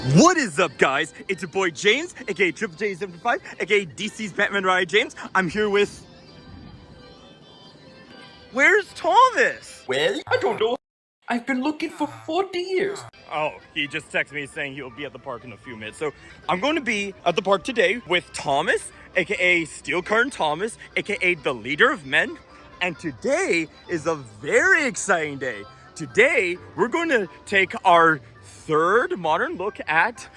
What is up, guys? It's your boy James, aka Triple J75, aka DC's Batman Riot James. I'm here with... Where's Thomas? Well, I don't know. I've been looking for 40 years. Oh, he just texted me saying he'll be at the park in a few minutes. So I'm going to be at the park today with Thomas, aka Steel Curtain Thomas, aka the leader of men. And today is a very exciting day. Today, we're going to take our third modern look at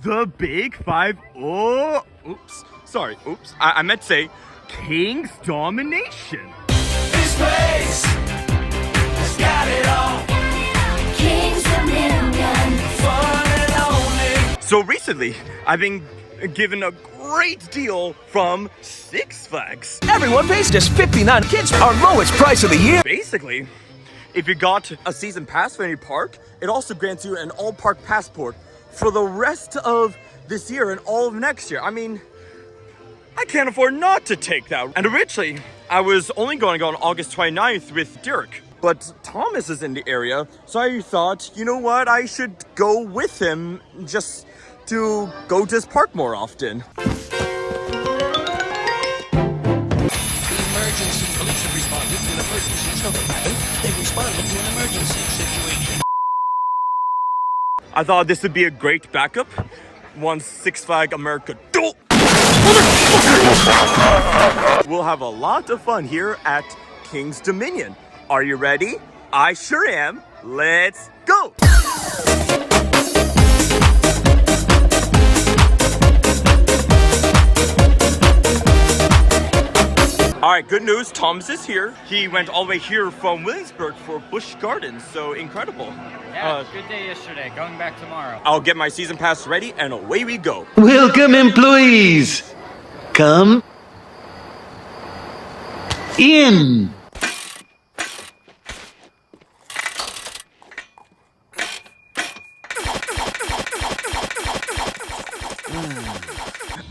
the Big Five. Oh, oops. Sorry, oops. I meant to say Kings Domination. This place has got it all. Kings Dominion. Fun and only. So recently, I've been given a great deal from Six Flags. Everyone pays just 59 kids, our lowest price of the year. Basically, if you got a season pass for any park, it also grants you an all-park passport for the rest of this year and all of next year. I mean, I can't afford not to take that. And originally, I was only going to go on August 29th with Dirk, but Thomas is in the area, so I thought, you know what, I should go with him just to go to this park more often. Emergency police have responded to an emergency stomach matter. They've responded to an emergency situation. I thought this would be a great backup once Six Flags America. We'll have a lot of fun here at Kings Dominion. Are you ready? I sure am. Let's go! Alright, good news, Thomas is here. He went all the way here from Williamsburg for Busch Gardens, so incredible. Yeah, good day yesterday. Going back tomorrow. I'll get my season pass ready and away we go. Welcome, employees. Come in.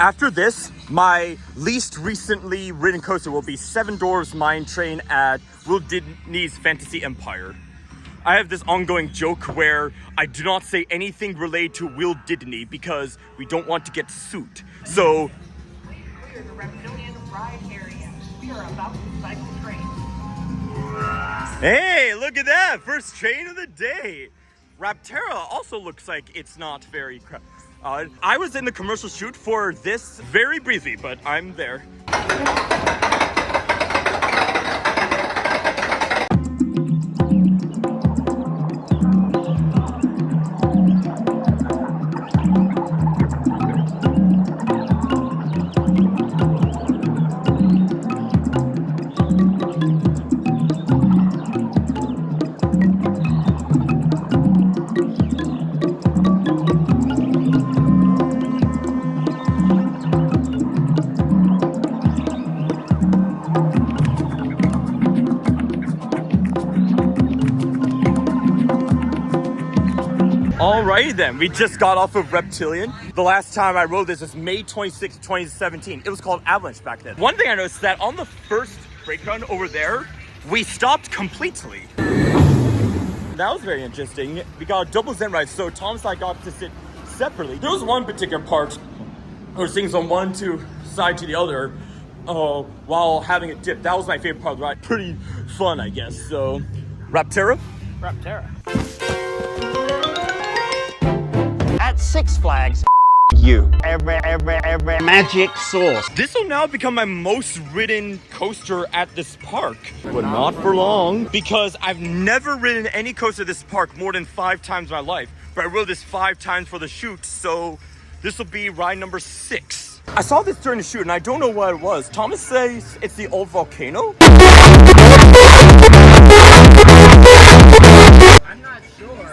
After this, my least recently ridden coaster will be Seven Dwarfs Mine Train at Walt Disney's Fantasy Empire. I have this ongoing joke where I do not say anything related to Walt Disney because we don't want to get sued. So, We're the Reptilian ride area. We are about to cycle trains. hey, look at that! First train of the day! Rapterra also looks like it's not very I was in the commercial shoot for this very briefly, but I'm there. Alrighty then, we just got off of Reptilian. The last time I rode this was May 26, 2017. It was called Avalanche back then. One thing I noticed that on the first brake run over there, we stopped completely. That was very interesting. We got a double Zen ride, so Thomas and I got to sit separately. There was one particular part where things on one side to the other while having a dip. That was my favorite part of the ride. Pretty fun, I guess. So, Rapterra? Rapterra. At Six Flags, you. Every magic sauce. This will now become my most ridden coaster at this park. But not for long. Because I've never ridden any coaster at this park more than 5 times in my life. But I rode this 5 times for the shoot, so this will be ride number 6. I saw this during the shoot and I don't know what it was. Thomas says it's the old volcano?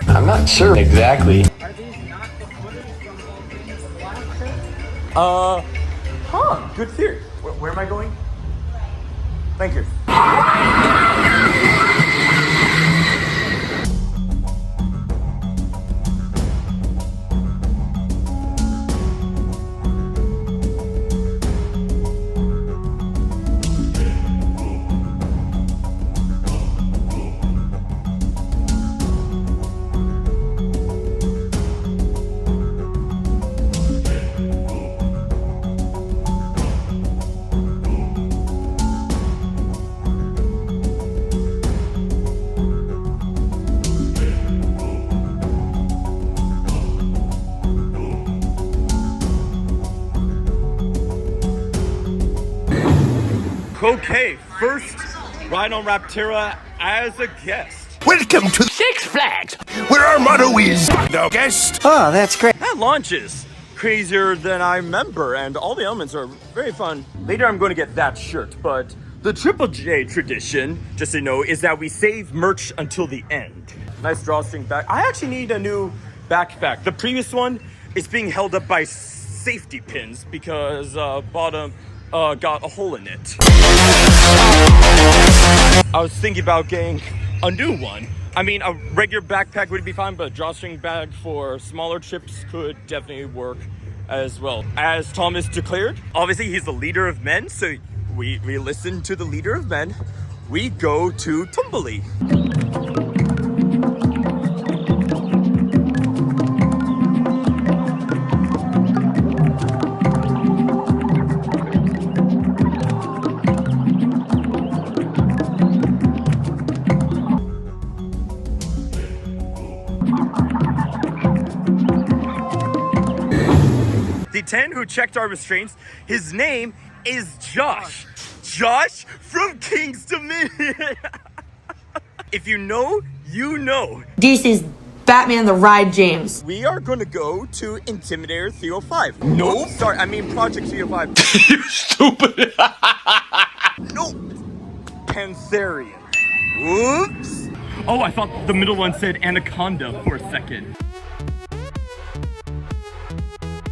I'm not sure exactly. Are these not the footage from all these last trip? Good theory. Where am I going? Thank you. Okay, first ride on Rapterra as a guest. Welcome to Six Flags, where our motto is no guest. Oh, that's great. That launch is crazier than I remember, and all the elements are very fun. Later I'm going to get that shirt, but the Triple J tradition, just so you know, is that we save merch until the end. Nice drawstring back. I actually need a new backpack. The previous one is being held up by safety pins because bottom got a hole in it. I was thinking about getting a new one. I mean, a regular backpack would be fine, but a drawstring bag for smaller trips could definitely work as well. As Thomas declared, obviously he's the leader of men, so we listen to the leader of men. We go to Tumbly. The 10 who checked our restraints, his name is Josh. Josh from Kings Domination. If you know, you know. This is Batman the Ride James. We are going to go to Intimidator 305. Nope. Sorry, I mean Project 305. You stupid. Nope. Pantherian. Whoops. Oh, I thought the middle one said Anaconda for a second.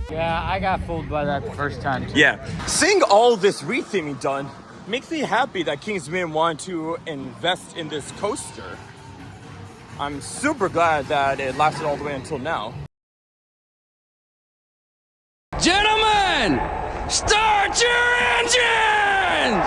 Yeah, I got fooled by that the first time too. Yeah. Seeing all this retheming done makes me happy that Kings Domination wanted to invest in this coaster. I'm super glad that it lasted all the way until now. Gentlemen, start your engines!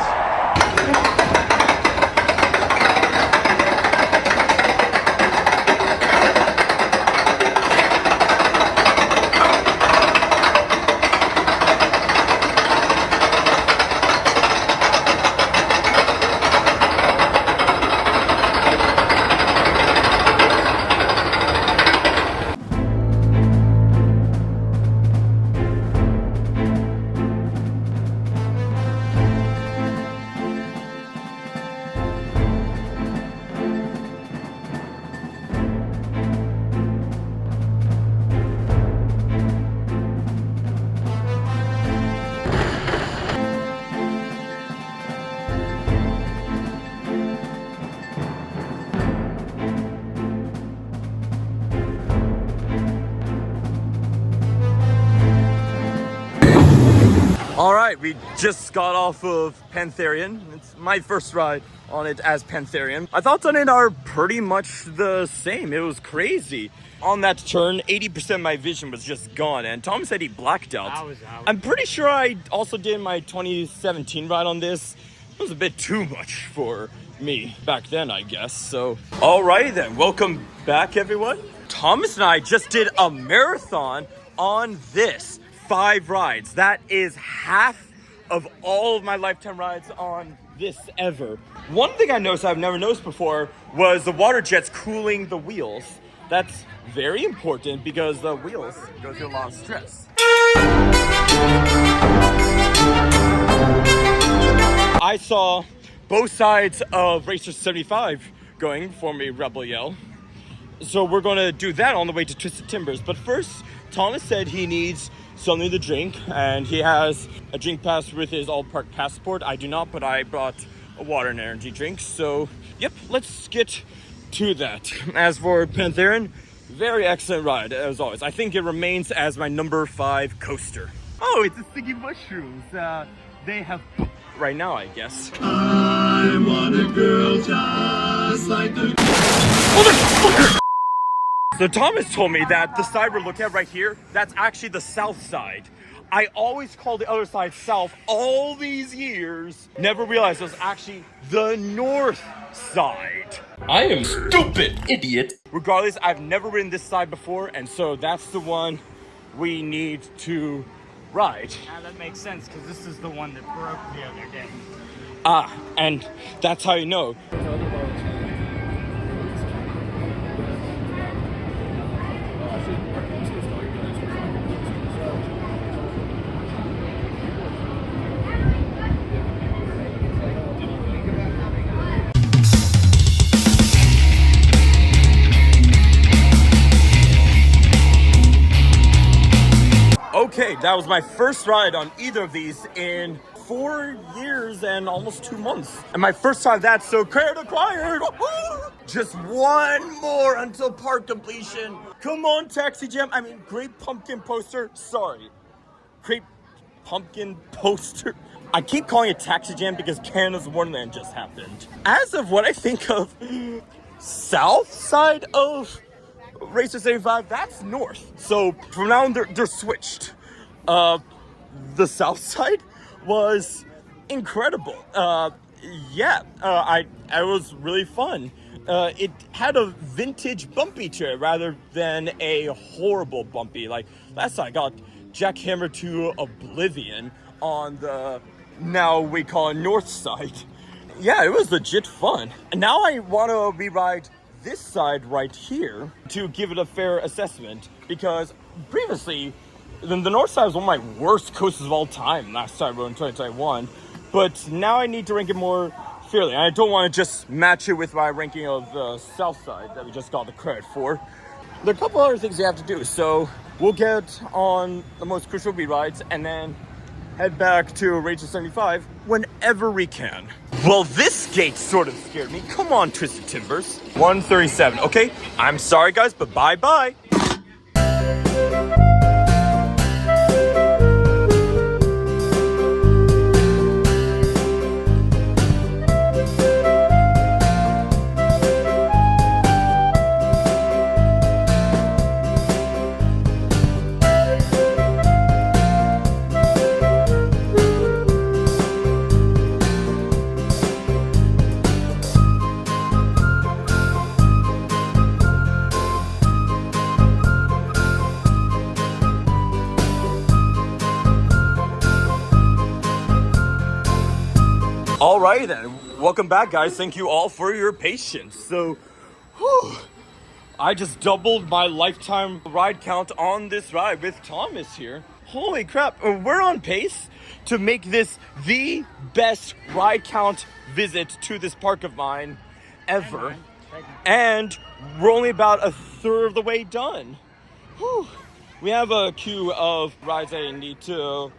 All right, we just got off of Pantherian. It's my first ride on it as Pantherian. My thoughts on it are pretty much the same. It was crazy. On that turn, 80% of my vision was just gone, and Tom said he blacked out. I was out. I'm pretty sure I also did my 2017 ride on this. It was a bit too much for me back then, I guess. So, all right then, welcome back, everyone. Thomas and I just did a marathon on this. 5 rides. That is half of all of my lifetime rides on this ever. One thing I noticed I've never noticed before was the water jets cooling the wheels. That's very important because the wheels go through a lot of stress. I saw both sides of Racer 75 going for me Rebel Yell. So we're gonna do that on the way to Twisted Timbers. But first, Thomas said he needs something to drink, and he has a drink pass with his all park passport. I do not, but I brought a water and energy drink. So, yep, let's get to that. As for Pantherian, very excellent ride, as always. I think it remains as my number 5 coaster. Oh, it's the sticky mushrooms. They have right now, I guess. I want a girl just like the... So Thomas told me that the side we're looking at right here, that's actually the south side. I always called the other side south all these years. Never realized it was actually the north side. I am stupid, idiot. Regardless, I've never ridden this side before, and so that's the one we need to ride. Yeah, that makes sense because this is the one that broke the other day. Ah, and that's how you know. Okay, that was my first ride on either of these in 4 years and almost 2 months. And my first time that's so credit acquired. Woo-hoo! Just one more until park completion. Come on, Taxi Jam. I mean, Great Pumpkin Poster. Sorry. Great Pumpkin Poster. I keep calling it Taxi Jam because Canada's Wonderland just happened. As of what I think of south side of Racer 75, that's north. So from now on, they're switched. The south side was incredible. It was really fun. It had a vintage bumpy to it rather than a horrible bumpy. Like last time I got jackhammered to oblivion on the, now we call it north side. Yeah, it was legit fun. And now I want to re-ride this side right here to give it a fair assessment, because previously the north side was one of my worst coasters of all time last time I rode in 2021, but now I need to rank it more fairly. I don't want to just match it with my ranking of the south side that we just got the credit for. There are a couple other things you have to do, so we'll get on the most crucial re-rides and then head back to Racer 75 whenever we can. Well, this gate sort of scared me. Come on, Twisted Timbers. 137. Okay, I'm sorry, guys, but bye-bye. Alrighty then, welcome back guys. Thank you all for your patience. So, I just doubled my lifetime ride count on this ride with Thomas here. Holy crap, we're on pace to make this the best ride count visit to this park of mine ever. And we're only about a third of the way done. Whew. We have a queue of rides I need to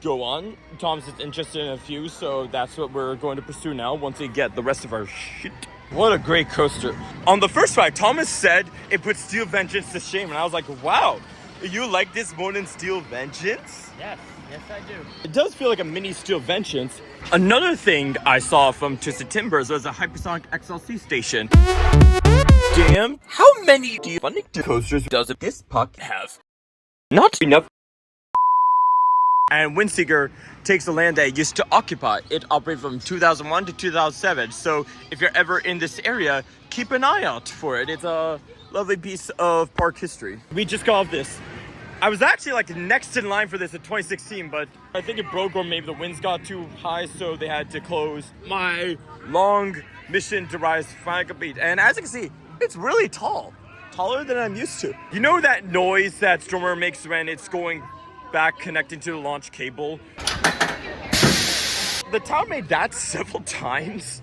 go on. Thomas is interested in a few, so that's what we're going to pursue now once we get the rest of our shit. What a great coaster. On the first ride, Thomas said it put Steel Vengeance to shame, and I was like, wow, you like this more than Steel Vengeance? Yes, I do. It does feel like a mini Steel Vengeance. Another thing I saw from Twisted Timbers was a hypersonic XLC station. Damn, how many funding coasters does this park have? Not enough. And Windseeker takes the land that it used to occupy. It operated from 2001 to 2007. So if you're ever in this area, keep an eye out for it. It's a lovely piece of park history. We just got off this. I was actually like next in line for this in 2016, but I think it broke or maybe the winds got too high, so they had to close. My long mission to rise finally complete. And as you can see, it's really tall. Taller than I'm used to. You know that noise that Stormer makes when it's going back connecting to the launch cable? The tower made that several times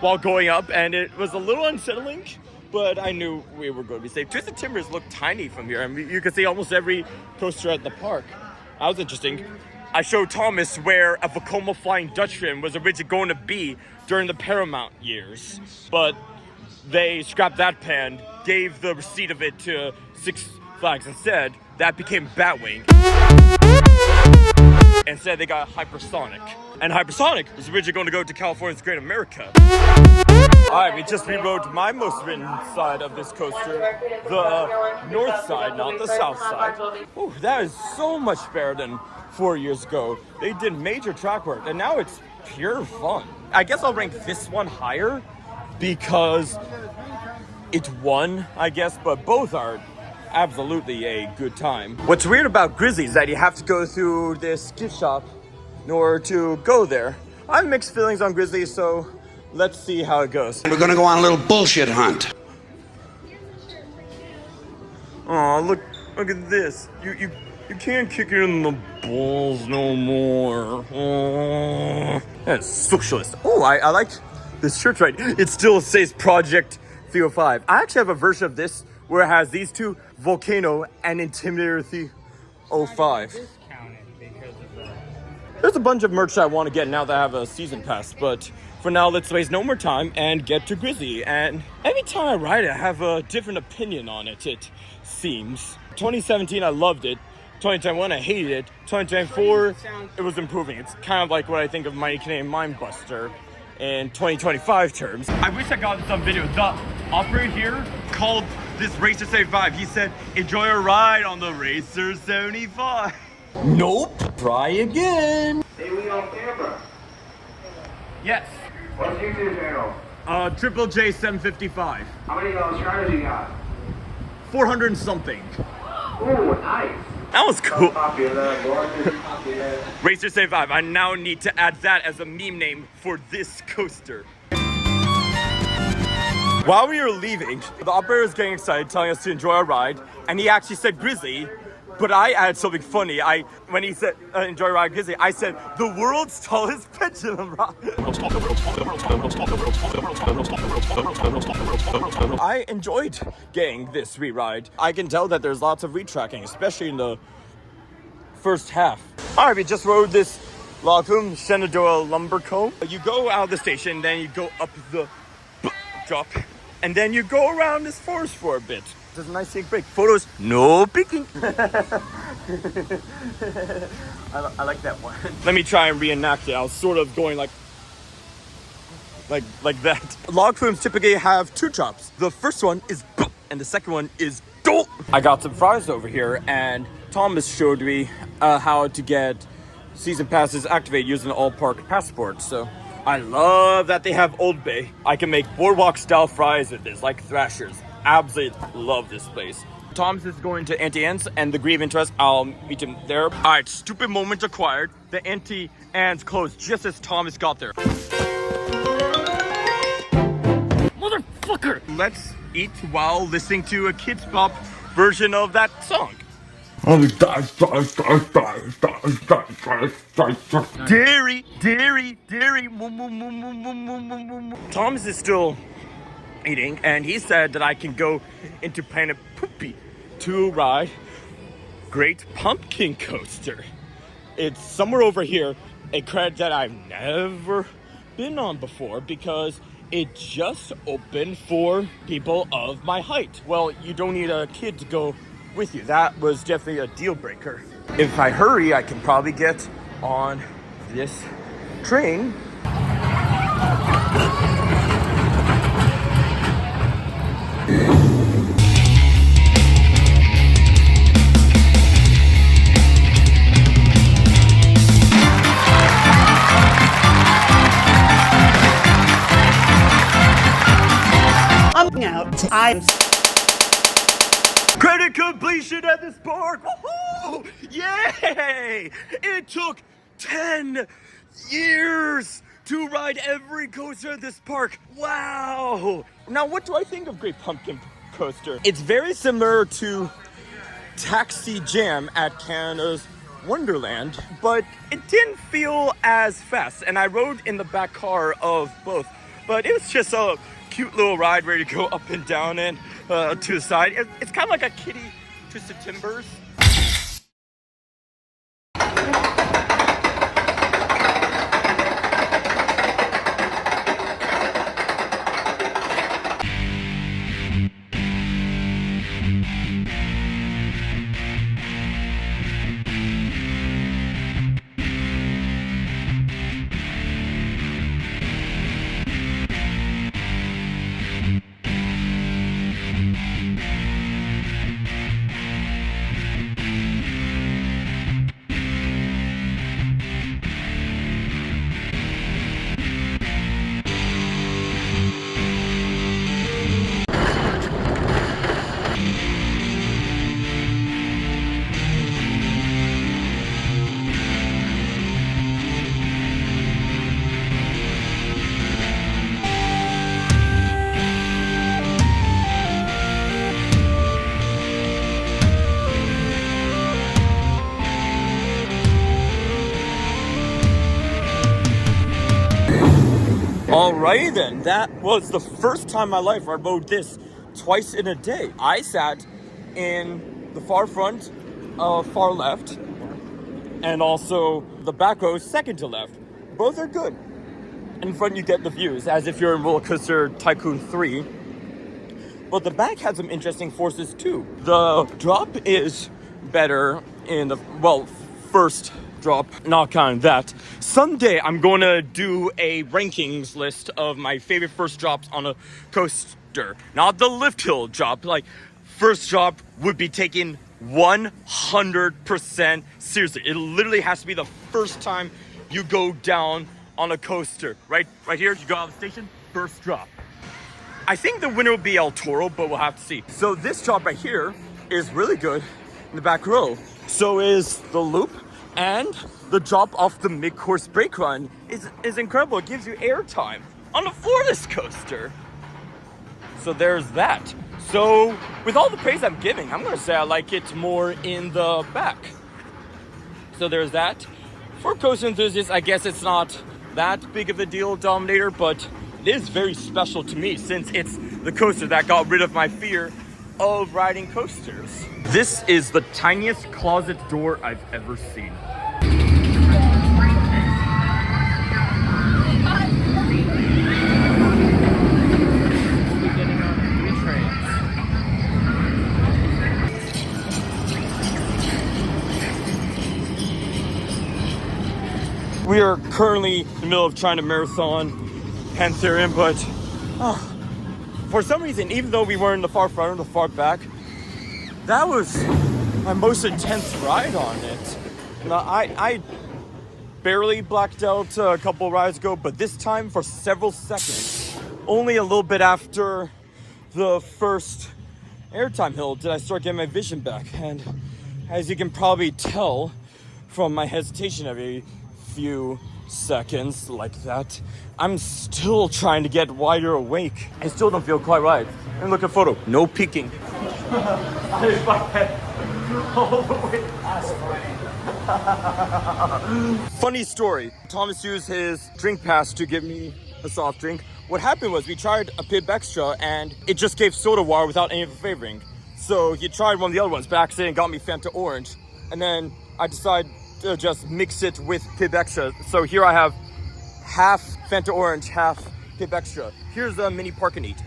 while going up, and it was a little unsettling, but I knew we were going to be safe. Twisted Timbers look tiny from here. I mean, you can see almost every coaster at the park. That was interesting. I showed Thomas where a Vekoma Flying Dutchman was originally going to be during the Paramount years, but they scrapped that plan, gave the receipt of it to Six Flags instead. That became Batwing. Instead, they got Hypersonic. And Hypersonic was originally going to go to California's Great America. Alright, we just rewrote my most ridden side of this coaster. The north side, not the south side. Ooh, that is so much better than 4 years ago. They did major track work, and now it's pure fun. I guess I'll rank this one higher because it won, I guess, but both are absolutely a good time. What's weird about Grizzly is that you have to go through this gift shop in order to go there. I have mixed feelings on Grizzly, so let's see how it goes. We're gonna go on a little bullshit hunt. Oh, look at this. You can't kick it in the balls no more. Oh, that's socialist. Oh, I like this shirt right. It still says Project 305. I actually have a version of this where it has these two, Volcano and Intimidator 05. Discounted because of the. There's a bunch of merch I want to get now that I have a season pass, but for now, let's waste no more time and get to Grizzly. And every time I ride it, I have a different opinion on it, it seems. 2017, I loved it. 2021, I hated it. 2024, it was improving. It's kind of like what I think of Mighty Canadian Mindbuster in 2025 terms. I wish I got this on video. The operator here called this Racer 75. He said, enjoy a ride on the Racer 75. Nope. Try again. Hey, we on camera. Yes. What's YouTube channel? Triple J 755. How many subscribers you got? 400 and something. Ooh, nice. That was cool. Popular, popular. Racer 75. I now need to add that as a meme name for this coaster. While we were leaving, the operator was getting excited, telling us to enjoy our ride, and he actually said Grizzly, but I added something funny. When he said enjoy a ride Grizzly, I said the world's tallest pendulum rock. I enjoyed getting this re-ride. I can tell that there's lots of retracking, especially in the first half. All right, we just rode this Lagum Shenandoah lumber comb. You go out of the station, then you go up the drop, and then you go around this forest for a bit. There's a nice scenic break. Photos, no picking. I like that one. Let me try and reenact it. I was sort of going like that. Log flumes typically have two drops. The first one is and the second one is do. I got some fries over here, and Thomas showed me how to get season passes activated using an all-park passport. So I love that they have Old Bay. I can make boardwalk-style fries with this, like Thrashers. Absolutely love this place. Thomas is going to Auntie Anne's and the Grieve Interest. I'll meet him there. All right, stupid moment acquired. The Auntie Anne's closed just as Thomas got there. Motherfucker! Let's eat while listening to a Kids Pop version of that song. Dairy, dairy, dairy. Thomas is still eating, and he said that I can go into Planet Poopy to ride Great Pumpkin Coaster. It's somewhere over here, a credit that I've never been on before because it just opened for people of my height. Well, you don't need a kid to go with you. That was definitely a deal breaker. If I hurry, I can probably get on this train. I'm Credit completion at this park! Woohoo! Yay! It took 10 years to ride every coaster at this park. Wow! Now, what do I think of Great Pumpkin Coaster? It's very similar to Taxi Jam at Canada's Wonderland, but it didn't feel as fast. And I rode in the back car of both, but it was just a cute little ride where you go up and down and to the side. It's kind of like a kiddie Twisted Timbers. Alrighty then, that was the first time in my life where I rode this twice in a day. I sat in the far front far left, and also the back row second to left. Both are good. In front you get the views, as if you're in Roller Coaster Tycoon 3. But the back had some interesting forces too. The drop is better in the, well, first drop, not counting that. Someday I'm going to do a rankings list of my favorite first drops on a coaster. Not the lift hill drop, like first drop would be taken 100% seriously. It literally has to be the first time you go down on a coaster. Right here, you go out of the station, first drop. I think the winner will be El Toro, but we'll have to see. So this drop right here is really good in the back row. So is the loop, and the drop off the mid-course brake run is incredible. It gives you airtime on a floorless coaster. So there's that. So with all the praise I'm giving, I'm gonna say I like it more in the back. So there's that. For coaster enthusiasts, I guess it's not that big of a deal, Dominator, but it is very special to me since it's the coaster that got rid of my fear of riding coasters. This is the tiniest closet door I've ever seen. We are currently in the middle of trying to marathon Pantherian, but for some reason, even though we were in the far front or the far back, that was my most intense ride on it. Now, I barely blacked out a couple rides ago, but this time for several seconds, only a little bit after the first airtime hill did I start getting my vision back. And as you can probably tell from my hesitation every few seconds like that, I'm still trying to get wider awake. I still don't feel quite right. And look at photo, no peeking. Funny story, Thomas used his drink pass to give me a soft drink. What happened was we tried a Pib Extra and it just gave soda water without any flavoring. So he tried one of the other ones, but accidentally got me Fanta Orange. And then I decided to just mix it with Pib Extra. So here I have half Fanta Orange, half Pib Extra. Here's a mini park and eat.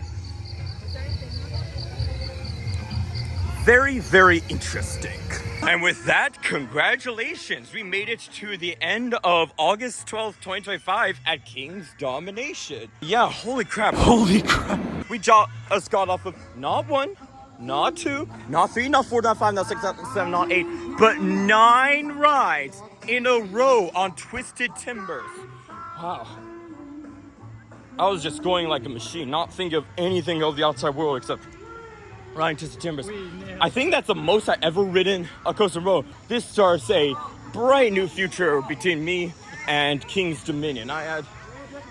Very, very interesting. And with that, congratulations. We made it to the end of August 12th, 2025 at Kings Domination. Yeah, holy crap. Holy crap. We just got off of not one, not two, not three, not four, not five, not six, not seven, not eight, but 9 rides in a row on Twisted Timbers. Wow. I was just going like a machine, not thinking of anything of the outside world except riding Twisted Timbers. I think that's the most I ever ridden a coaster row. This starts a bright new future between me and Kings Dominion. I had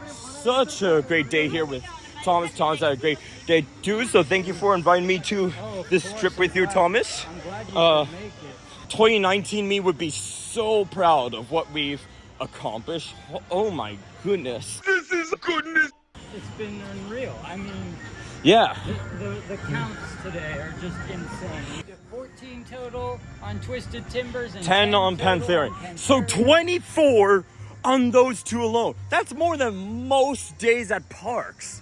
such a great day here with Thomas. Thomas had a great day too, so thank you for inviting me to this trip with you, Thomas. I'm glad you could make it. 2019 me would be so proud of what we've accomplished. Oh my goodness. This is goodness. It's been unreal. I mean, yeah. The counts today are just insane. 14 total on Twisted Timbers and 10 on Pantherian. So 24 on those two alone. That's more than most days at parks.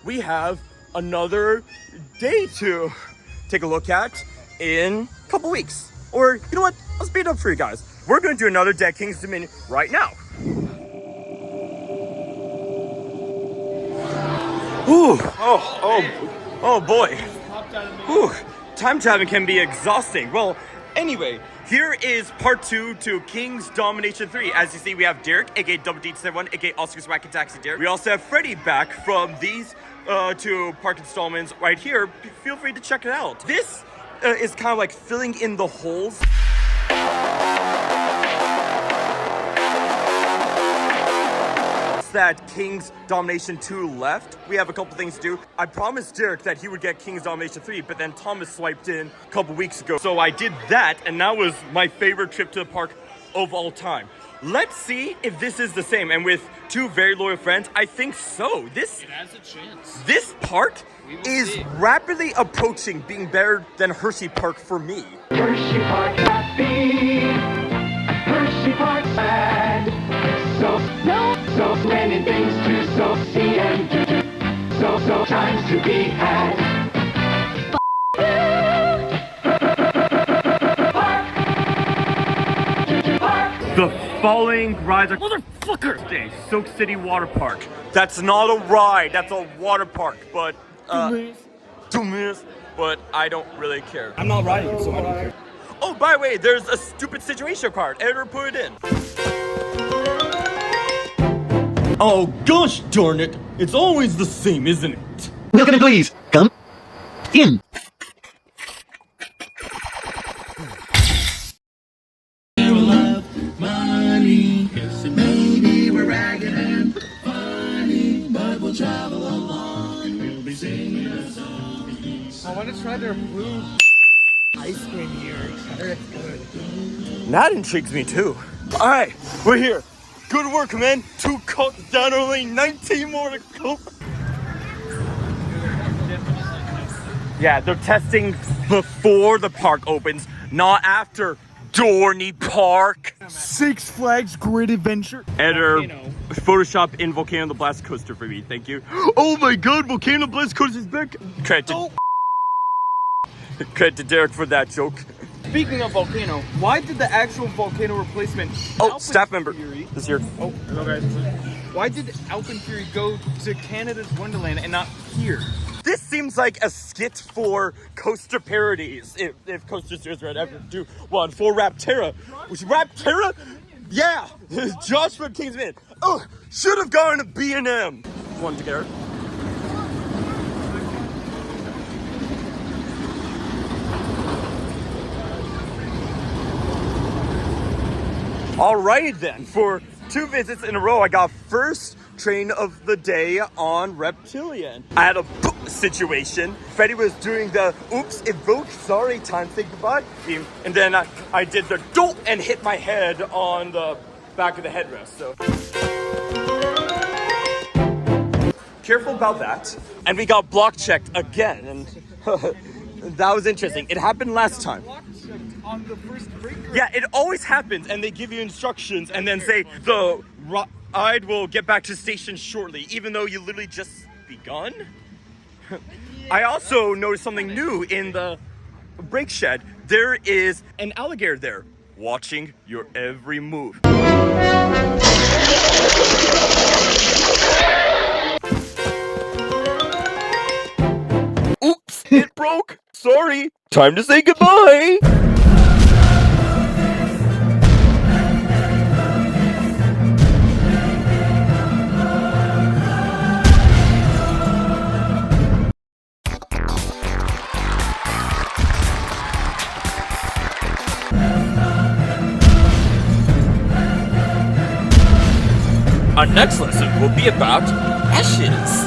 We have another day to take a look at in a couple weeks. Or, you know what? I'll speed it up for you guys. We're going to do another day at Kings Dominion right now. Ooh, oh boy. Ooh, time traveling can be exhausting. Well, anyway, here is part 2 to Kings Domination 3. As you see, we have Derek, aka Double D71, aka Oscar's Wacky Taxi Derek. We also have Freddy back from these 2 park installments right here. Feel free to check it out. This is kind of like filling in the holes. that Kings Domination 2 left, we have a couple things to do. I promised Derek that he would get Kings Domination 3, but then Thomas swiped in a couple weeks ago. So I did that, and that was my favorite trip to the park of all time. Let's see if this is the same. And with two very loyal friends, I think so. It has a chance. This park is rapidly approaching being better than Hershey Park for me. Hershey Park happy, Hershey Park sad. So many things to see and do. So times to be had. The following rides are motherfucker day. Soak City Water Park. That's not a ride. That's a water park. But 2 minutes. But I don't really care. I'm not riding, so I don't care. Oh, by the way, there's a stupid situation card. Editor put it in. Oh gosh darn it! It's always the same, isn't it? Welcome, please. Come in. Money, yes, maybe we're ragged and funny, but we'll travel along. We'll be singing a song. I want to try their blue ice cream here. It's good. That intrigues me too. Alright, we're here. Good work, man. 2 cups down, only 19 more to go. Yeah, they're testing before the park opens, not after. Dorney Park. Six Flags Great Adventure. Editor, Photoshop in Volcano the Blast Coaster for me, thank you. Oh my god, Volcano the Blast Coaster is back. Credit to Derek for that joke. Speaking of volcano, why did the actual volcano replacement? Oh, staff member is here. Oh, hello guys. Why did Alpenfury go to Canada's Wonderland and not here? This seems like a skit for coaster parodies. If Coaster Series would ever do one for Rapterra. Which Rapterra? Yeah! Josh from Kings Domination. Oh, should have gone to B&M. One together. Alrighty then, for 2 visits in a row, I got first train of the day on Reptilian. I had a situation. Freddie was doing the oops, evoke, sorry, time to say goodbye theme. And then I did the dope and hit my head on the back of the headrest, so. Careful about that. And we got block checked again, and that was interesting. It happened last time. On the first break. Yeah, it always happens, and they give you instructions and then say the ride will get back to station shortly, even though you literally just begun. I also noticed something new in the brake shed. There is an alligator there, watching your every move. Oops, it broke. Sorry. Time to say goodbye. Our next lesson will be about ashes.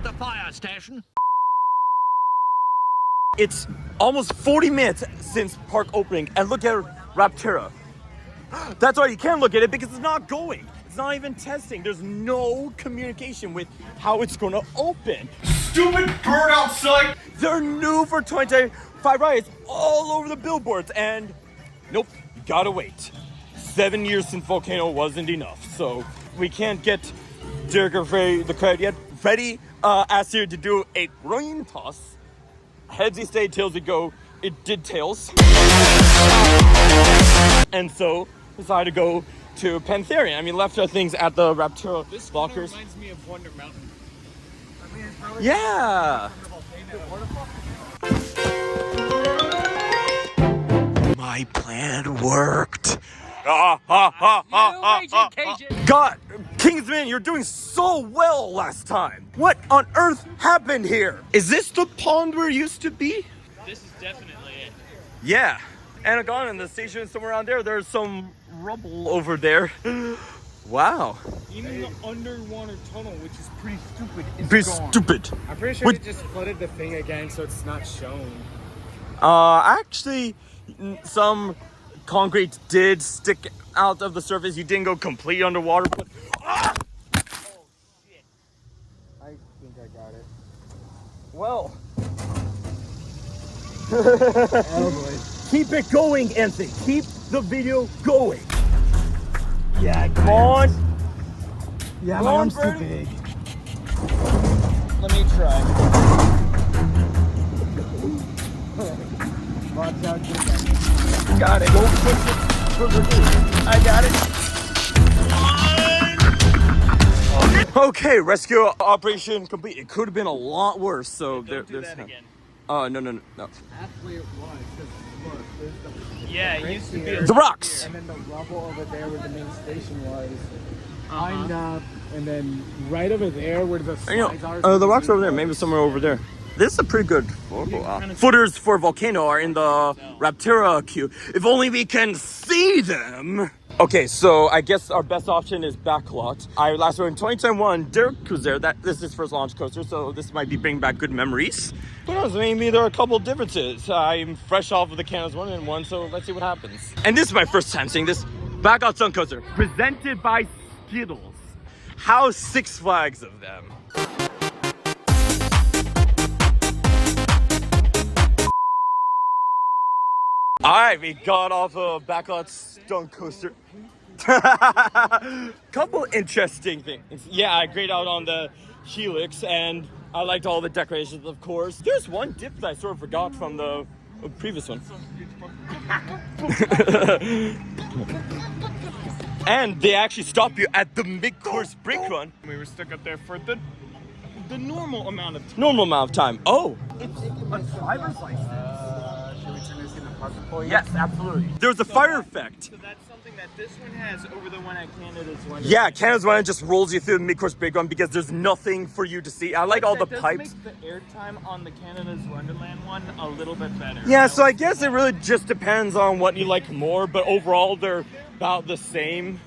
The fire station. It's almost 40 minutes since park opening, and look at Rapterra. That's why you can't look at it, because it's not going. It's not even testing. There's no communication with how it's going to open. Stupid bird outside! They're new for 2025 rides all over the billboards, and nope, you gotta wait. 7 years since Volcano wasn't enough, so we can't get Derek or Freddie the credit yet. Freddie asked you to do a coin toss. Heads he stayed, tails he go. It did tails. And so decided to go to Pantherian. I mean, left our things at the Rapterra This lockers. reminds me of Wonder Mountain. Yeah. My plan worked. You raging Cajun. God, Kings Cosmin, you're doing so well last time. What on earth happened here? Is this the pond where it used to be? This is definitely it. Yeah. And gone in the station somewhere around there. There's some rubble over there. Wow. Even the underwater tunnel, which is pretty stupid, is Pretty gone. stupid. I'm pretty sure they just flooded the thing again, so it's not shown. Actually, some concrete did stick out of the surface. You didn't go completely underwater, but Oh shit! I think I got it. well. Oh boy. Keep it going, Anthony. Keep the video going. Yeah, Come on. Yeah, Come my on, arm's too Bernie. big. Let me try. Watch out, Got it. Don't push it further in. I got it. Okay, rescue operation complete. It could have been a lot worse. So Don't do there's that again. Oh no. Actually, it was. Look, there's Yeah, it used to be a The rocks. and then the rubble over there where the main station was. Lined up, and then right over there where the slides are. The rocks over there. Maybe somewhere over there. This is a pretty good photo. Footers for volcano are in the Rapterra queue. If only we can see them. Okay, so I guess our best option is backlot. I last rode in 2021. Derek was there. This is his first launch coaster, so this might be bringing back good memories. Who knows? Maybe there are a couple differences. I'm fresh off of the Canada's 1-in-1, so let's see what happens. And this is my first time seeing this backlot sun coaster presented by Skittles. How Six Flags of them. Alright, we got off a backlot stunt coaster. Couple interesting things. Yeah, I grayed out on the helix and I liked all the decorations, of course. There's one dip that I sort of forgot from the previous one. And they actually stop you at the mid-course brake run. We were stuck up there for the normal amount of time. Normal amount of time. Oh, it's a driver's license. Should we turn this into puzzle for you? Yes, absolutely. There's a fire effect. So that's something that this one has over the one at Canada's one. Yeah, Canada's one just rolls you through the mid-course brake run because there's nothing for you to see. I like all the pipes. Make the airtime on the Canada's Wonderland one a little bit better. Yeah, so I guess it really just depends on what you like more, but overall they're about the same.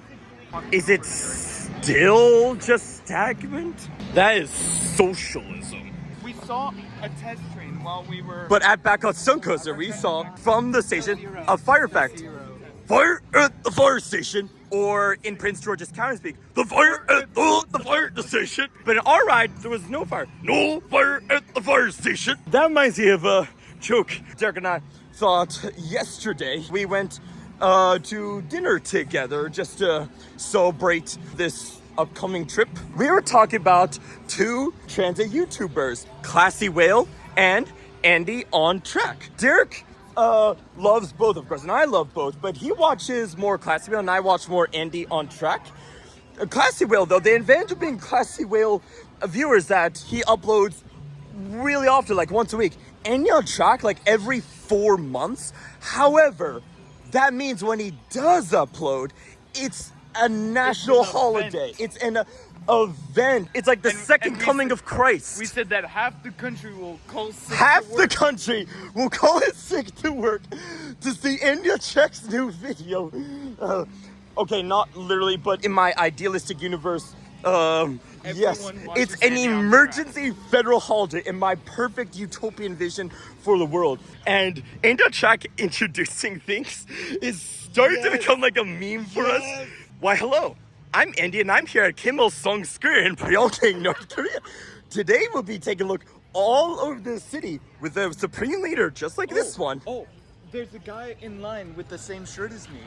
Is it still just stagnant? That is socialism. We saw a test train while we were... But at Backlot Sun Coaster, we saw from the station a fire effect. Fire at the fire station, or in Prince George's County speak, the fire at the fire station. But in our ride, there was no fire. No fire at the fire station. That reminds me of a joke Derek and I thought yesterday. We went to dinner together just to celebrate this upcoming trip. We were talking about two transit YouTubers, Classy Whale and Andy on Track. Derek loves both, of course, and I love both, but he watches more Classy Whale and I watch more Andy on Track. Classy Whale, though, the advantage of being Classy Whale viewers that he uploads really often, like once a week. Andy on Track, like every 4 months. However, that means when he does upload, it's a national holiday. It's an event. It's like the second coming of Christ. We said that half the country will call sick Half to the work. country will call it sick to work to see India Check's new video. Okay, not literally, but in my idealistic universe, yes, watches it's an Andy on emergency federal holiday in my perfect utopian vision for the world. And India Check introducing things is starting to become like a meme for us. Why, hello. I'm Andy and I'm here at Kim Il-sung Square in Pyongyang, North Korea. Today we'll be taking a look all over the city with a supreme leader just like this one. Oh, there's a guy in line with the same shirt as me.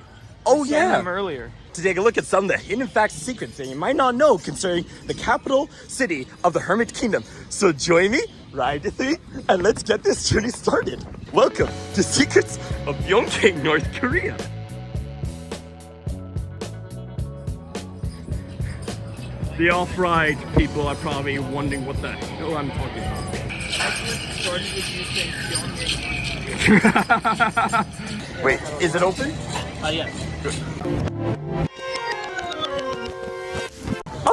Oh I saw yeah. him earlier. To take a look at some of the hidden facts and secrets that you might not know concerning the capital city of the Hermit Kingdom. So join me, ride with me, and let's get this journey started. Welcome to Secrets of Pyongyang, North Korea. The off-ride people are probably wondering what the hell I'm talking about. Actually, started with you saying Pyongyang. Wait, is it open? Yes.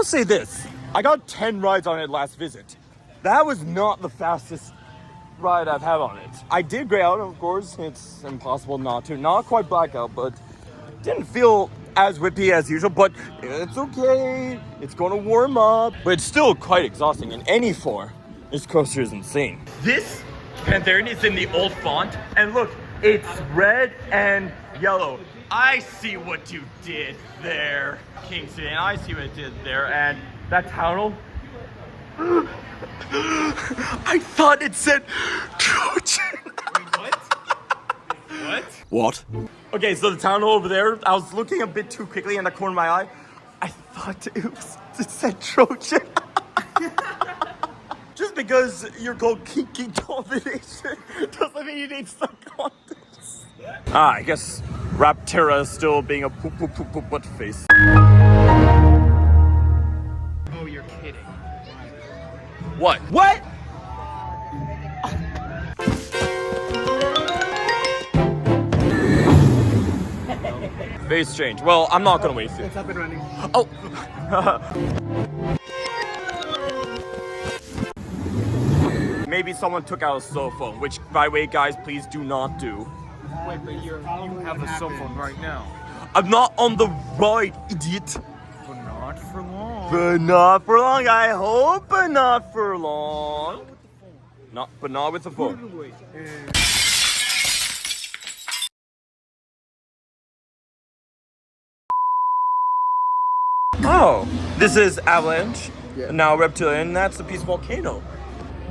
I'll say this. I got 10 rides on it last visit. That was not the fastest ride I've had on it. I did gray out, of course. It's impossible not to. Not quite blackout, but didn't feel as whippy as usual, but it's okay. It's going to warm up, but it's still quite exhausting in any form. This coaster is insane. This Pantherian is in the old font, and look, it's red and yellow. I see what you did there, Kingston. I see what you did there, and that tunnel. I thought it said Trojan. Wait, what? What? What? Okay, so the tunnel over there, I was looking a bit too quickly in the corner of my eye. I thought it said Trojan. Just because you're called Kings Domination doesn't mean you need some context. I guess Rapterra is still being a poop butt face. Oh, you're kidding. What? What? Face change. Well, I'm not gonna waste it. It's up and running. Oh. Maybe someone took out a cell phone, which, by the way, guys, please do not do. Wait, but you have a cell phone right now. I'm not on the ride, idiot. But not for long. But not for long. I hope, but not for long. Not with the phone. Wait. Oh, this is Avalanche. Yeah. Now Reptilian. That's the Peace Volcano.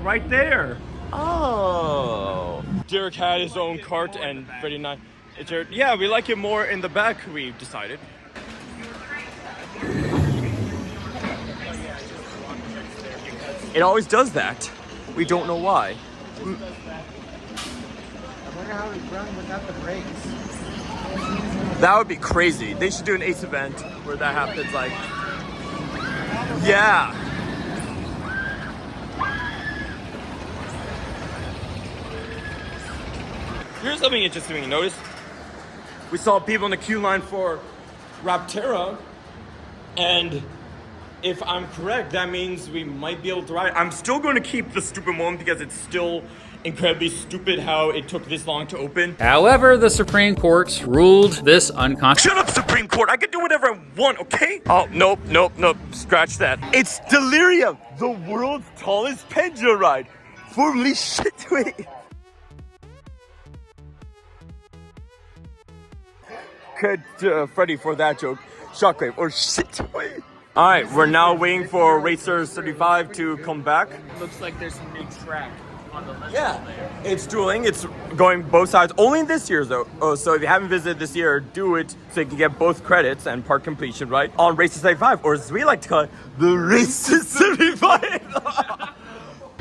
Right there. Oh. Derek had his own cart and Freddie and I. Yeah, we like it more in the back, we've decided. It always does that. We don't know why. I wonder how we run without the brakes. That would be crazy. They should do an Ace event where that happens, like... Yeah. Here's something interesting to notice. We saw people in the queue line for Rapterra, and if I'm correct, that means we might be able to ride. I'm still going to keep the stupid one because it's still incredibly stupid how it took this long to open. However, the Supreme Court ruled this unconstitutional. Shut up, Supreme Court. I can do whatever I want, okay? Oh, nope. Scratch that. It's Delirium, the world's tallest pendulum ride. Formerly shitwave. Freddie for that joke. Shockwave or shitwave. All right, we're now waiting for Racer 35 to come back. Looks like there's a new track on the list. Yeah, it's dueling. It's going both sides. Only this year, though. Oh, so if you haven't visited this year, do it so you can get both credits and part completion, right? On Racer 75, or as we like to call it, the Racer 75.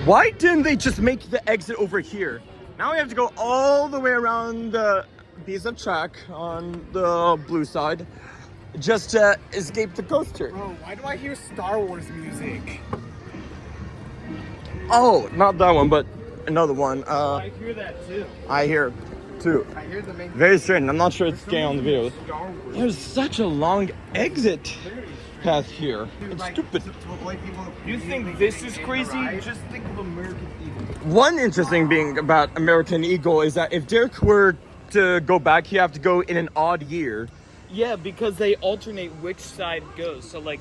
Why didn't they just make the exit over here? Now we have to go all the way around the piece of track on the blue side just to escape the coaster. Bro, why do I hear Star Wars music? Oh, not that one, but another one. I hear that too. I hear too. I hear the main. Very strange. I'm not sure it's getting on the video. There's such a long exit path here. It's stupid. You think this is crazy? Just think of American Eagle. One interesting thing about American Eagle is that if Derek were to go back, he'd have to go in an odd year. Yeah, because they alternate which side goes. So like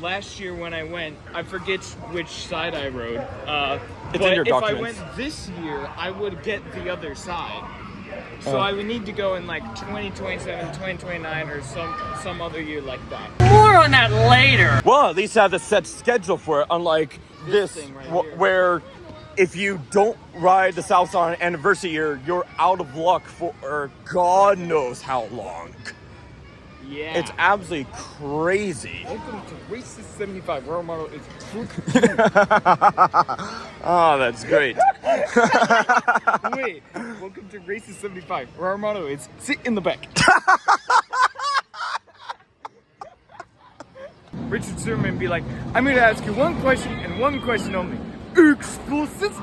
last year when I went, I forget which side I rode. It's but in your if documents. I went this year, I would get the other side. So I would need to go in like 2027, 2029 or some other year like that. More on that later. Well, at least I have the set schedule for it, unlike this thing right here. where if you don't ride the South on anniversary year, you're out of luck for God knows how long. Yeah. It's absolutely crazy. Welcome to Races 75. Role model is Oh, that's great. Wait, welcome to Races 75. Our motto is sit in the back. Richard Sherman be like, I'm going to ask you one question and one question only. Explosives?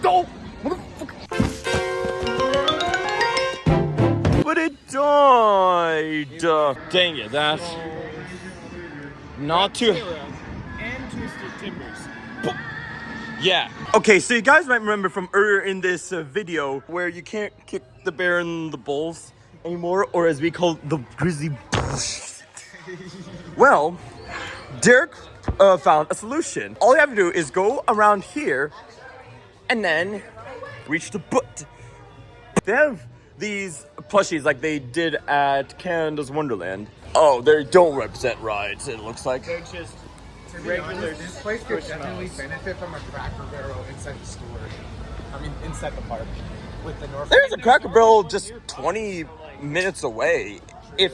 Don't, motherfucker. But it died. Dang it, that's Not too. Rapterra and Twisted Timbers. Yeah. Okay, so you guys might remember from earlier in this video where you can't kick the bear in the balls anymore, or as we call it, the grizzly balls. Well, Derek found a solution. All you have to do is go around here and then reach the butt. They have these plushies like they did at Canada's Wonderland. Oh, they don't represent rides, it looks like. They're just regular. This place could definitely benefit from a Cracker Barrel inside the store. I mean, inside the park. With the North. There's a Cracker Barrel just 20 minutes away, if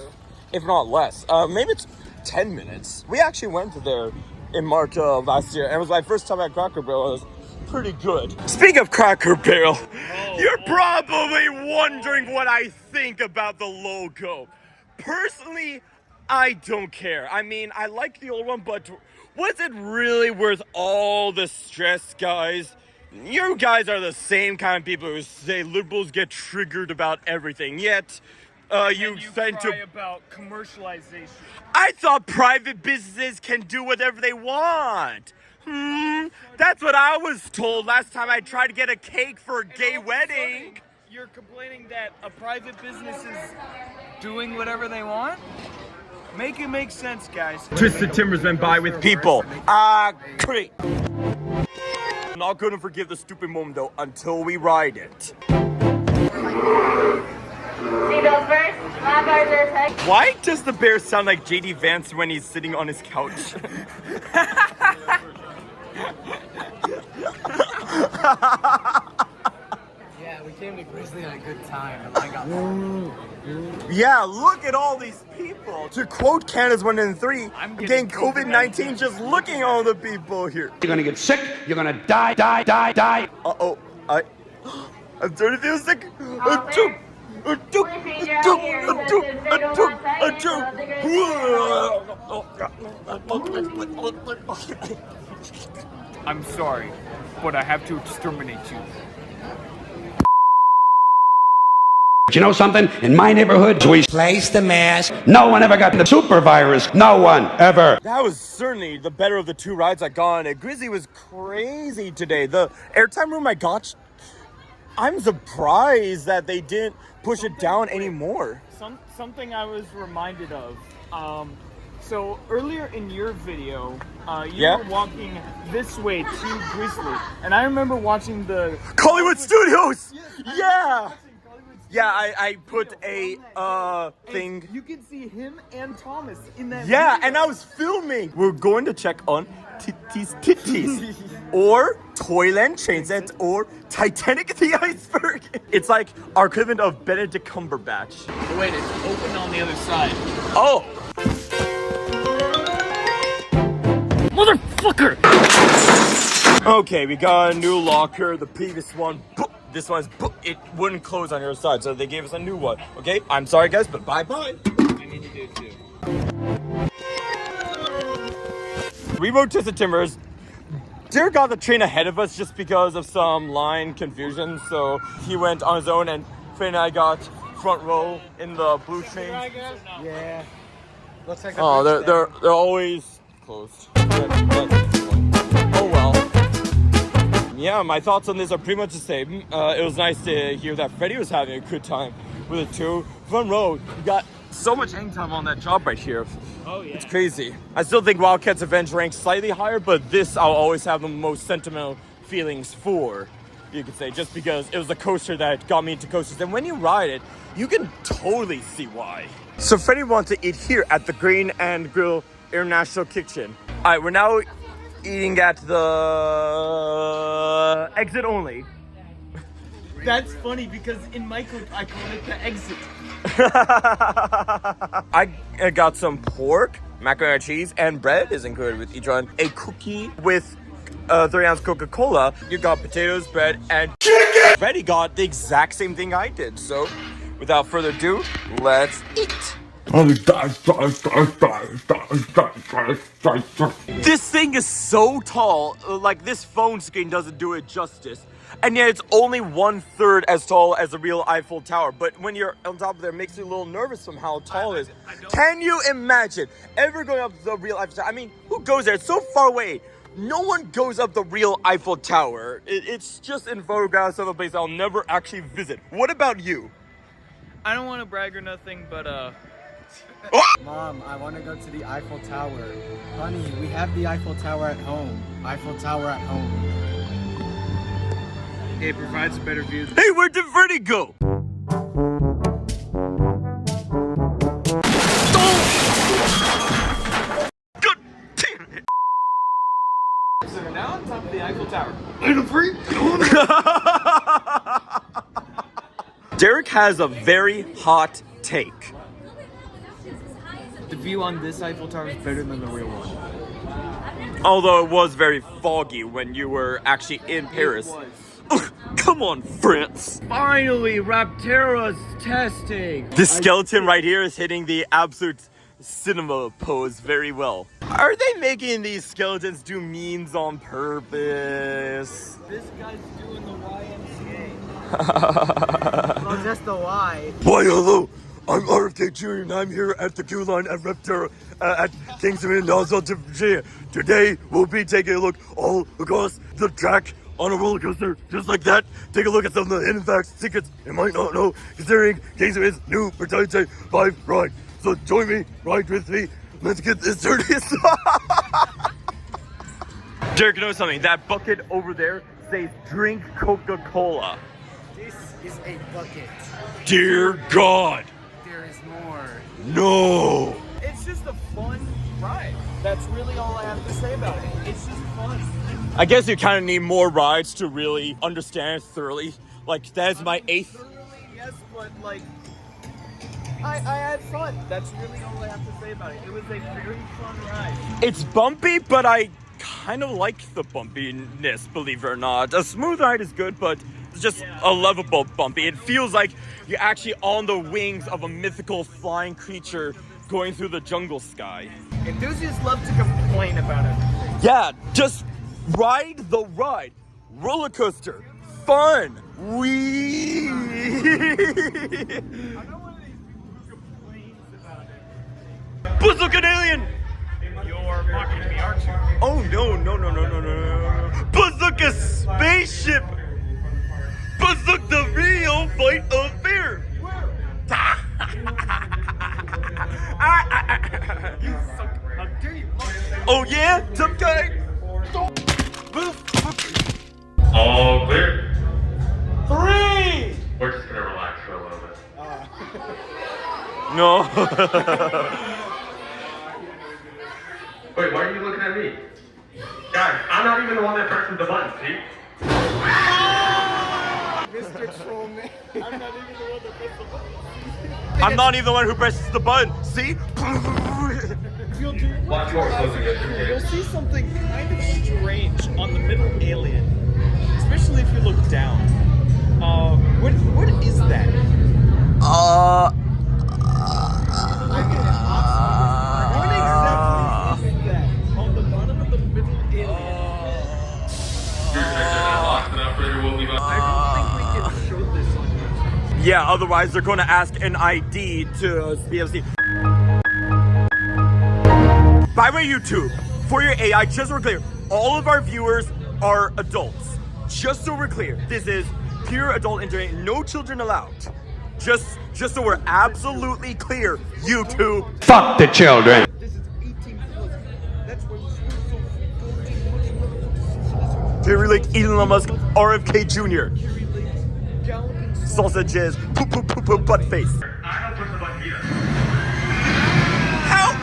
not less. Maybe it's 10 minutes. We actually went there in March of last year, and it was my first time at Cracker Barrel. It was pretty good. Speaking of Cracker Barrel, you're probably wondering what I think about the logo. Personally, I don't care. I mean, I like the old one, but was it really worth all the stress, guys? You guys are the same kind of people who say liberals get triggered about everything, yet you tend to... about commercialization. I thought private businesses can do whatever they want. That's what I was told last time I tried to get a cake for a gay wedding. You're complaining that a private business is doing whatever they want? Make it make sense, guys. Twisted Timbers went by with people. Great. I'm not gonna forgive the stupid moment though until we ride it. Why does the bear sound like JD Vance when he's sitting on his couch? Yeah, we came to Grizzly at a good time, and I got Yeah, look at all these people. To quote Canada's 1 in 3, I'm getting COVID-19 just looking at all the people here. You're gonna get sick. You're gonna die. Uh-oh, I'm starting to feel sick. I'm sorry, but I have to exterminate you. But you know something? In my neighborhood, we place the mask. No one ever got the super virus. No one ever. That was certainly the better of the two rides I got on it. Grizzly was crazy today. The airtime room I got, I'm surprised that they didn't push it down anymore. Something I was reminded of. So earlier in your video, you were walking this way to Grizzly, and I remember watching the Hollywood Studios. Yeah. Yeah, I put a thing. You can see him and Thomas in that. Yeah, video. and I was filming. We're going to check on titties, or Toyland Train Set, or Titanic the Iceberg. It's like our equivalent of Benedict Cumberbatch. Oh, wait, it's open on the other side. Oh. Motherfucker! Okay, we got a new locker. The previous one, this one's, it wouldn't close on your side, so they gave us a new one. Okay, I'm sorry guys, but bye-bye. I need to do it too. We rode Twisted Timbers. Derek got the train ahead of us just because of some line confusion, so he went on his own, and Finn and I got front row in the blue train. Yeah. Looks like Oh, they're always closed. Oh well. Yeah, my thoughts on this are pretty much the same. It was nice to hear that Freddie was having a good time with it too. Front row, you got so much hang time on that job right here. Oh yeah. It's crazy. I still think Wildcats Avenge ranks slightly higher, but this I'll always have the most sentimental feelings for, you could say, just because it was the coaster that got me into coasters. And when you ride it, you can totally see why. So Freddie wants to eat here at the Green and Grill International Kitchen. All right, we're now eating at the exit only. That's funny because in my cook I call it the exit. I got some pork, macaroni and cheese, and bread is included with each one. A cookie with 30-ounce Coca-Cola. You got potatoes, bread, and chicken! Freddie got the exact same thing I did. So, without further ado, let's eat. This thing is so tall, like this phone screen doesn't do it justice. And yet it's only 1/3 as tall as the real Eiffel Tower. But when you're on top of there, it makes you a little nervous from how tall it is. Can you imagine ever going up the real Eiffel Tower? I mean, who goes there? It's so far away. No one goes up the real Eiffel Tower. It's just in photographs of a place I'll never actually visit. What about you? I don't want to brag or nothing, but Mom, I want to go to the Eiffel Tower. Honey, we have the Eiffel Tower at home. Eiffel Tower at home. it provides a better view. Hey, where did Freddy go? God damn it. So we're now on top of the Eiffel Tower. Derek has a very hot take. The view on this Eiffel Tower is better than the real one. Although it was very foggy when you were actually in Paris. It was. Ugh, come on, France. Finally, Rapterra's testing. This skeleton right here is hitting the absolute cinema pose very well. Are they making these skeletons do means on purpose? This guy's doing the YMCA. Well, just the Y. Why, hello. I'm RFK Jr. and I'm here at the queue line at Rapterra at Kings Domination, Virginia. Today, we'll be taking a look all across the track on a roller coaster, just like that. Take a look at some of the hidden facts, secrets you might not know, considering Kings Domination's new Brutality 5 ride. So join me, ride with me. Let's get this dirty. Derek, you know something? That bucket over there says drink Coca-Cola. This is a bucket. Dear God. There is more. No. It's just a fun ride. That's really all I have to say about it. It's just fun. I guess you kind of need more rides to really understand it thoroughly. Like, that is my 8th. Thoroughly, yes, but like, I had fun. That's really all I have to say about it. It was a very fun ride. It's bumpy, but I kind of like the bumpiness, believe it or not. A smooth ride is good, but it's just a lovable bumpy. It feels like you're actually on the wings of a mythical flying creature going through the jungle sky. Enthusiasts love to complain about it. Yeah, just ride the ride. Roller coaster. Fun. Wee. I'm not one of these people who complains about it. Bazooka alien. You're mocking me, aren't you? Oh no. Bazooka spaceship. Bazooka the real fight of fear. You suck. How dare you? Oh yeah, tough guy. All clear. 3. We're just gonna relax for a little bit. No. Wait, why are you looking at me? Guys, I'm not even the one that presses the button, see? Mr. Trollman. I'm not even the one that pressed the button. I'm not even the one who presses the button. See? You'll see something kind of strange on the middle alien, especially if you look down. What is that? What exactly is that on the bottom of the middle alien? I don't think we can show this on YouTube. Yeah, otherwise they're going to ask an ID to be able to see. By the way, YouTube, for your AI, just so we're clear, all of our viewers are adults. Just so we're clear, this is pure adult entertainment, no children allowed. Just so we're absolutely clear, YouTube. Fuck the children. This is 18 plus. That's why we're so Terry Lake, Elon Musk, RFK Jr. Sausages, poop, butt face. Help!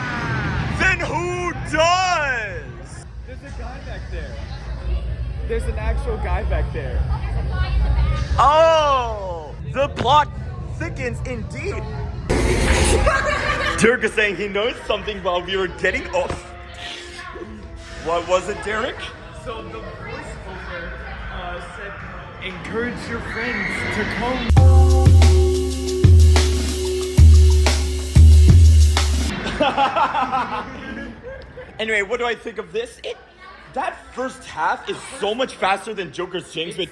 Then who does? There's a guy back there. There's an actual guy back there. Oh, the plot thickens indeed. Derek is saying he knows something while we were getting off. What was it, Derek? So the voiceover said, encourage your friends to come. Anyway, what do I think of this? That first half is so much faster than Joker's Jinx with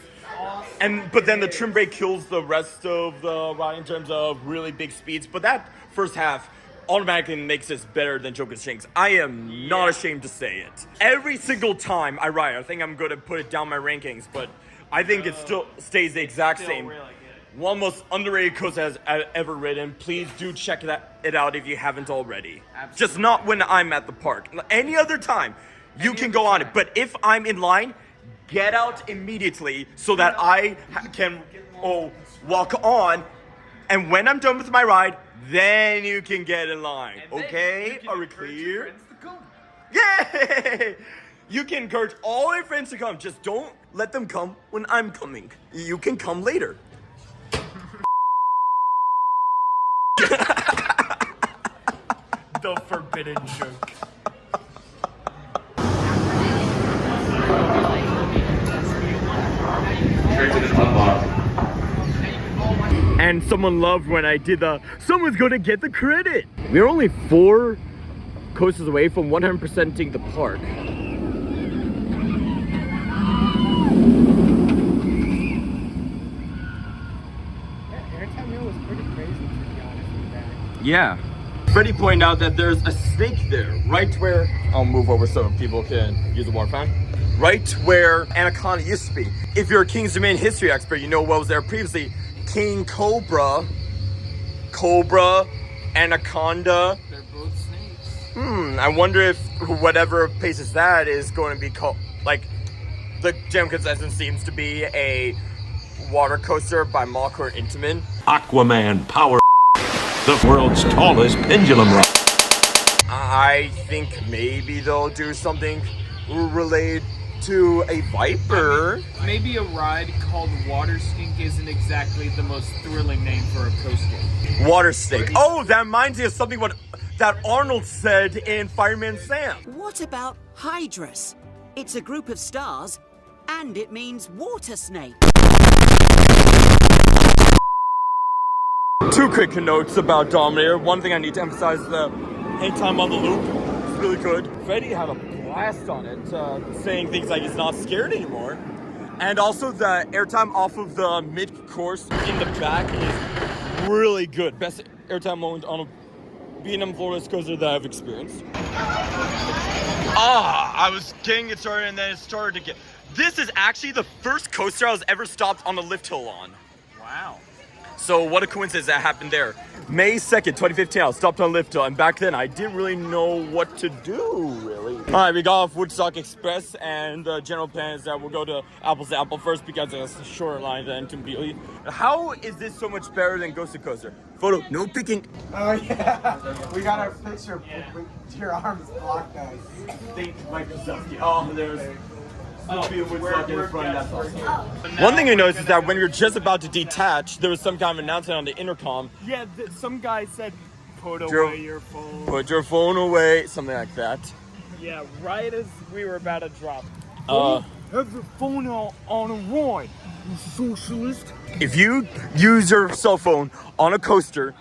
But then the trim brake kills the rest of the ride in terms of really big speeds. But that first half automatically makes this better than Joker Shanks. I am not ashamed to say it. Every single time I ride, I think I'm going to put it down my rankings, but I think it still stays the exact same. Really one most underrated coaster I've ever ridden. Please do check it out if you haven't already. Absolutely. Just not when I'm at the park. Any other time, you can go on it. But if I'm in line, get out immediately so that I can walk on. And when I'm done with my ride, then you can get in line. Okay? Are we clear? Yay! You can encourage all your friends to come. Just don't let them come when I'm coming. You can come later. The forbidden joke. And someone loved when I did someone's gonna get the credit. We're only 4 coasters away from 100%ing the park. Airtime was pretty crazy, to be honest with that. Yeah. Freddie pointed out that there's a snake there, right where... I'll move over so people can use the water fountain. Right where Anaconda used to be. If you're a Kings Domain history expert, you know what was there previously. King Cobra, Anaconda. They're both snakes. I wonder if whatever places that is going to be called... Like, the general consensus seems to be a water coaster by Malkor Intamin. Aquaman Power, the world's tallest pendulum rock. I think maybe they'll do something related to a viper. Maybe a ride called Water Skink isn't exactly the most thrilling name for a coaster. Water Snake. Oh, that reminds me of something that Arnold said in Fireman Sam. What about Hydrus? It's a group of stars, and it means water snake. 2 quick notes about Dominator. One thing I need to emphasize is the hang time on the loop. It's really good. Freddie had a blast on it, saying things like he's not scared anymore. And also the airtime off of the mid-course in the back is really good. Best airtime moment on a B&M Florida coaster that I've experienced. I was getting it started and then it started to get... This is actually the first coaster I was ever stopped on the lift hill on. Wow. So what a coincidence that happened there. May 2nd, 2015, I was stopped on lift hill, and back then I didn't really know what to do, really. All right, we got off Woodstock Express, and the general plan is that we'll go to Apple's Apple first because it's a shorter line than to Beatley. How is this so much better than Ghost of Coaster? Photo, no picking. Oh yeah, we got our picture. Your arms blocked us. Think like yourself. Oh, there's... One thing I noticed is that when you're just about to detach, there was some kind of announcement on the intercom. Yeah, some guy said, put away your phone. Put your phone away, something like that. Yeah, right as we were about to drop. Have your phone on a ride, you socialist. If you use your cell phone on a coaster,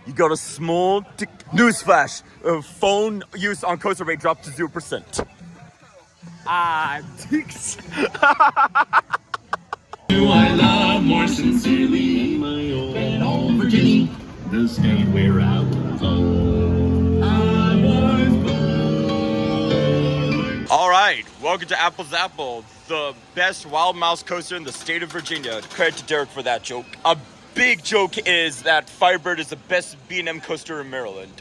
you got a small newsflash. Phone use on coaster rate dropped to 0%. Dicks. Do I love more sincerely my old Virginia, the state where I was born. I was born. All right, welcome to Apple's Apple, the best wild mouse coaster in the state of Virginia. Credit to Derek for that joke. A big joke is that Firebird is the best B&M coaster in Maryland.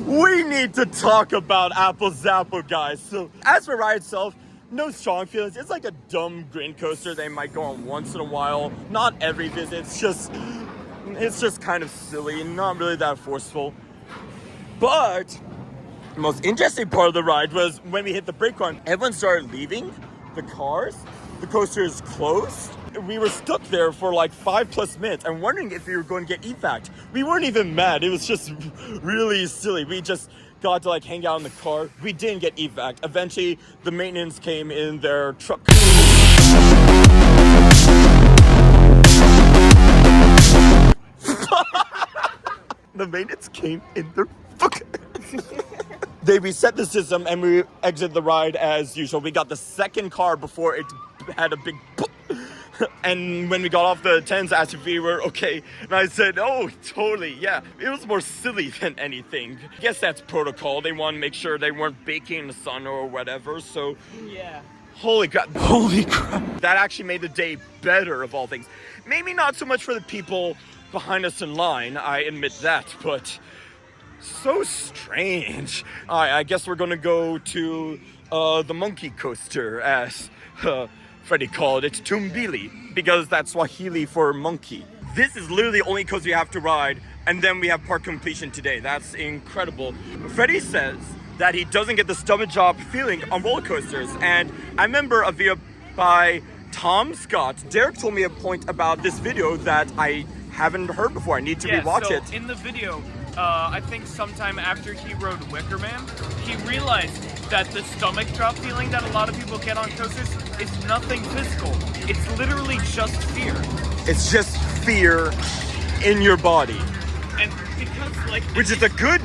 We need to talk about Apple Zappo, guys. So, as for ride itself, no strong feelings. It's like a dumb grin coaster they might go on once in a while. Not every visit. It's just kind of silly and not really that forceful. But the most interesting part of the ride was when we hit the brake run. Everyone started leaving the cars the coaster is closed. We were stuck there for like 5+ minutes and wondering if we were going to get evac. We weren't even mad. It was just really silly. We just got to like hang out in the car. We didn't get evac. Eventually, the maintenance came in their truck. The maintenance came in their fucking... They reset the system and we exited the ride as usual. We got the second car before it had a big... And when we got off, the attendants asked if we were okay. And I said, oh, totally, yeah. It was more silly than anything. I guess that's protocol. They want to make sure they weren't baking in the sun or whatever, so... Yeah. Holy crap. Holy crap. That actually made the day better, of all things. Maybe not so much for the people behind us in line, I admit that, but... So strange. I guess we're gonna go to the monkey coaster, as... Freddie called it Tumbili, because that's Swahili for monkey. This is literally the only coaster you have to ride, and then we have park completion today. That's incredible. Freddie says that he doesn't get the stomach drop feeling on roller coasters, and I remember a video by Tom Scott. Derek told me a point about this video that I haven't heard before. I need to rewatch so it. In the video, I think sometime after he rode Wicker Man, he realized that the stomach drop feeling that a lot of people get on coasters is nothing physical. It's literally just fear. It's just fear in your body. And because like... Which is a good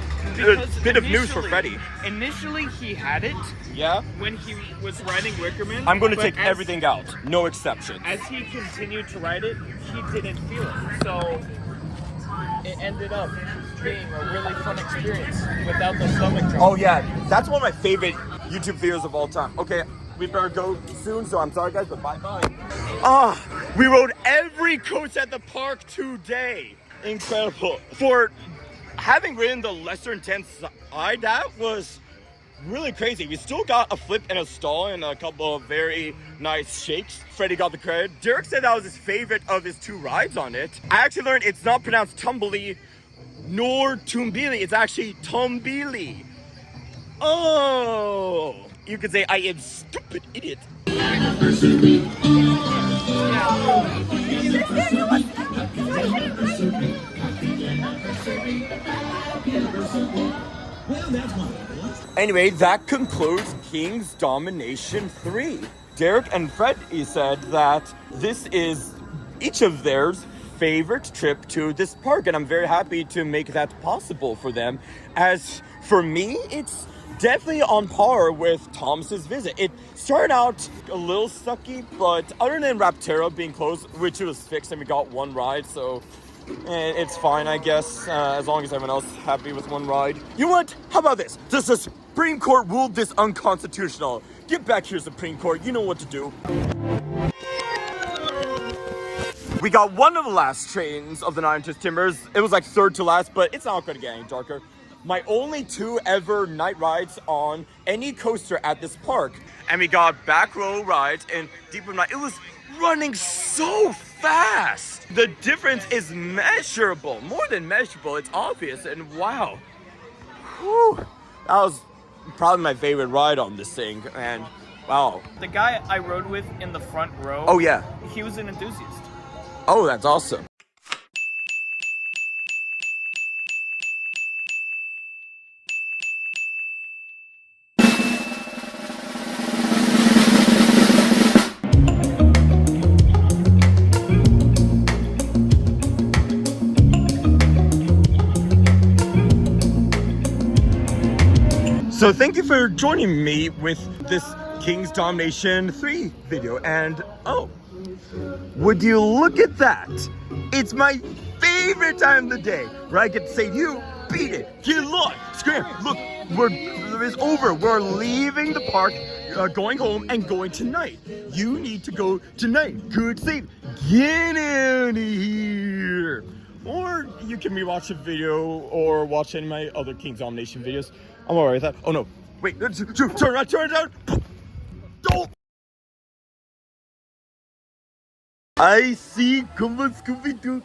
bit of news for Freddie. Initially he had it. Yeah? When he was riding Wicker Man. I'm going to take everything out. No exception. As he continued to ride it, he didn't feel it. So it ended up being a really fun experience without the stomach drop. Oh yeah, that's one of my favorite YouTube videos of all time. Okay, we better go soon, so I'm sorry guys, but bye-bye. We rode every coaster at the park today. Incredible. For having ridden the lesser intense side, that was really crazy. We still got a flip and a stall and a couple of very nice shakes. Freddie got the credit. Derek said that was his favorite of his 2 rides on it. I actually learned it's not pronounced Tumbili nor Tumbili. It's actually Tumbili. Oh, you could say I am stupid idiot. Anyway, that concludes Kings Domination 3. Derek and Freddie said that this is each of theirs favorite trip to this park, and I'm very happy to make that possible for them. As for me, it's definitely on par with Thomas's visit. It started out a little sucky, but other than Rapterra being closed, which was fixed and we got 1 ride, so it's fine, I guess, as long as everyone else is happy with 1 ride. You know what? How about this? The Supreme Court ruled this unconstitutional. Get back here, Supreme Court. You know what to do. We got one of the last trains of the 9 Twisted Timbers. It was like 3rd to last, but it's not going to get any darker. My only 2 ever night rides on any coaster at this park. And we got back row rides and deep night. It was running so fast. The difference is measurable, more than measurable. It's obvious, and wow. Whew. That was probably my favorite ride on this thing, and wow. The guy I rode with in the front row. Oh yeah. He was an enthusiast. Oh, that's awesome. So thank you for joining me with this Kings Domination 3 video, and oh, would you look at that? It's my favorite time of the day, where I get to say to you, beat it, get lost, scram, look, it's over, we're leaving the park, going home and going tonight. You need to go tonight, good sleep, get out of here. Or you can rewatch the video or watch any of my other Kings Domination videos. I'm alright with that. Oh no, wait, turn around. Don't. I see, come on, Scooby-Doo.